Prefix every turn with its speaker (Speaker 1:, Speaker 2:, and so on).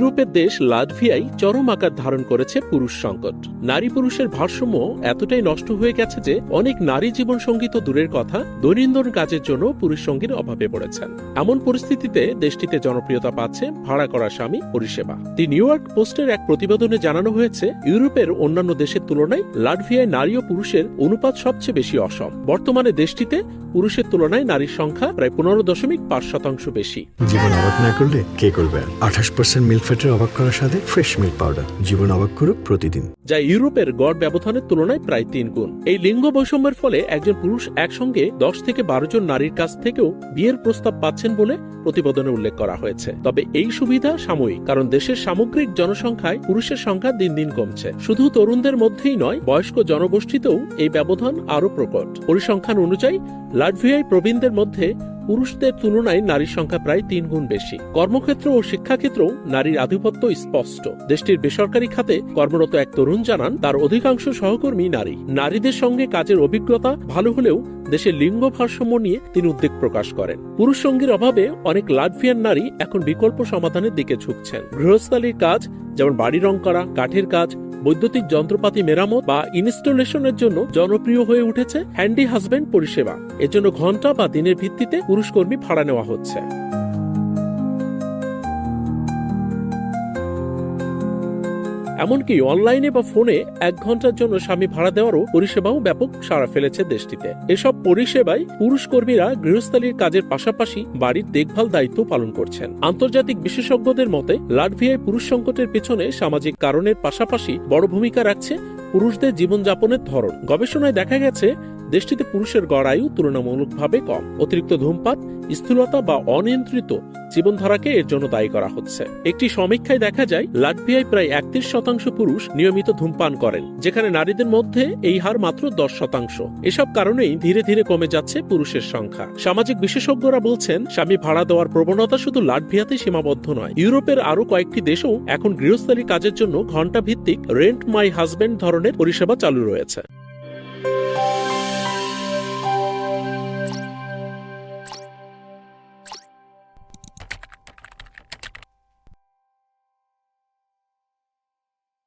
Speaker 1: ইউরোপের দেশ লাটভিয়ায় চরম আকার ধারণ করেছে পুরুষ সংকট। নারী পুরুষের ভারসাম্য এতটাই নষ্ট হয়ে গেছে যে অনেক নারী জীবন সঙ্গী তো দূরের কথা, দৈনন্দিন কাজের জন্য পুরুষ সঙ্গীর অভাবে পড়েছেন। এমন পরিস্থিতিতে দেশটিতে জনপ্রিয়তা পাচ্ছে ভাড়া করা স্বামী পরিষেবা। দি নিউ ইয়র্ক পোস্টের এক প্রতিবেদনে জানানো হয়েছে, ইউরোপের অন্যান্য দেশের তুলনায় লাটভিয়ায় নারী ও পুরুষের অনুপাত সবচেয়ে বেশি অসম। বর্তমানে দেশটিতে পুরুষের তুলনায় নারীর সংখ্যা প্রায় 15.5% বেশি।
Speaker 2: জীবন অবাক না করলে কে করবে? 28% মিল্ক ফ্যাটের অবাক করার সাথে ফ্রেশ মিল্ক পাউডার। জীবন অবাক করুক প্রতিদিন।
Speaker 1: যা ইউরোপের গড় ব্যবধানের তুলনায় প্রায় 3 গুণ। এই লিঙ্গ বৈষম্যের ফলে একজন পুরুষ একসঙ্গে 10 থেকে 12 জন নারীর কাছ থেকেও বিয়ের প্রস্তাব পাচ্ছেন বলে প্রতিবেদনে উল্লেখ করা হয়েছে। তবে এই সুবিধা সাময়িক, কারণ দেশের সামগ্রিক জনসংখ্যায় পুরুষের সংখ্যা দিন দিন কমছে। শুধু তরুণদের মধ্যেই নয়, বয়স্ক জনগোষ্ঠীতেও এই ব্যবধান আরো প্রকট। পরিসংখ্যান অনুযায়ী লাটভিয়ায় প্রবীণদের মধ্যে পুরুষদের তুলনায় নারীর সংখ্যা প্রায় 3 গুণ বেশি। কর্মক্ষেত্র ও শিক্ষাক্ষেত্রেও নারীর আধিপত্য স্পষ্ট। দেশটির বেসরকারি খাতে কর্মরত এক তরুণ জানান, তার অধিকাংশ সহকর্মী নারী। নারীদের সঙ্গে কাজের অভিজ্ঞতা ভালো হলেও দেশের লিঙ্গ ভারসাম্য নিয়ে তিনি উদ্বেগ প্রকাশ করেন। পুরুষ সঙ্গীর অভাবে অনেক লাটভিয়ান নারী এখন বিকল্প সমাধানের দিকে ঝুঁকছেন। গৃহস্থালির কাজ, যেমন বাড়ি রং করা, কাঠের কাজ, বৈদ্যুতিক যন্ত্রপাতি মেরামত বা ইনস্টলেশনের জন্য জনপ্রিয় হয়ে উঠেছে হ্যান্ডি হাজবেন্ড পরিষেবা। এজন্য ঘন্টা বা দিনের ভিত্তিতে পুরুষ কর্মী ভাড়া নেওয়া হচ্ছে। এমনকি অনলাইনে বা ফোনে 1 ঘন্টার জন্য স্বামী ভাড়া দেওয়ারও পরিষেবাও ব্যাপক সাড়া ফেলেছে দেশটিতে। এসব পরিষেবায় পুরুষ কর্মীরা গৃহস্থালির কাজের পাশাপাশি বাড়ির দেখভাল দায়িত্ব পালন করছেন। আন্তর্জাতিক বিশেষজ্ঞদের মতে, লাটভিয়ায় পুরুষ সংকটের পেছনে সামাজিক কারণের পাশাপাশি বড় ভূমিকা রাখছে পুরুষদের জীবনযাপনের ধরন। গবেষণায় দেখা গেছে, দেশটিতে পুরুষের গড় আয়ু তুলনামূলকভাবে কম। অতিরিক্ত ধূমপান, স্থূলতা বা অনিয়ন্ত্রিত জীবনধারাকে এর জন্য দায়ী করা হচ্ছে। একটি সমীক্ষায় দেখা যায়, লাটভিয়ায় প্রায় 31% পুরুষ নিয়মিত ধূমপান করেন, যেখানে নারীদের মধ্যে এই হার মাত্র 10%। এসব কারণেই ধীরে ধীরে কমে যাচ্ছে পুরুষের সংখ্যা। সামাজিক বিশেষজ্ঞরা বলছেন, স্বামী ভাড়া দেওয়ার প্রবণতা শুধু লাটভিয়াতে সীমাবদ্ধ নয়। ইউরোপের আরো কয়েকটি দেশেও এখন গৃহস্থালী কাজের জন্য ঘণ্টা ভিত্তিক রেন্ট মাই হাজবেন্ড ধরনের পরিষেবা চালু রয়েছে।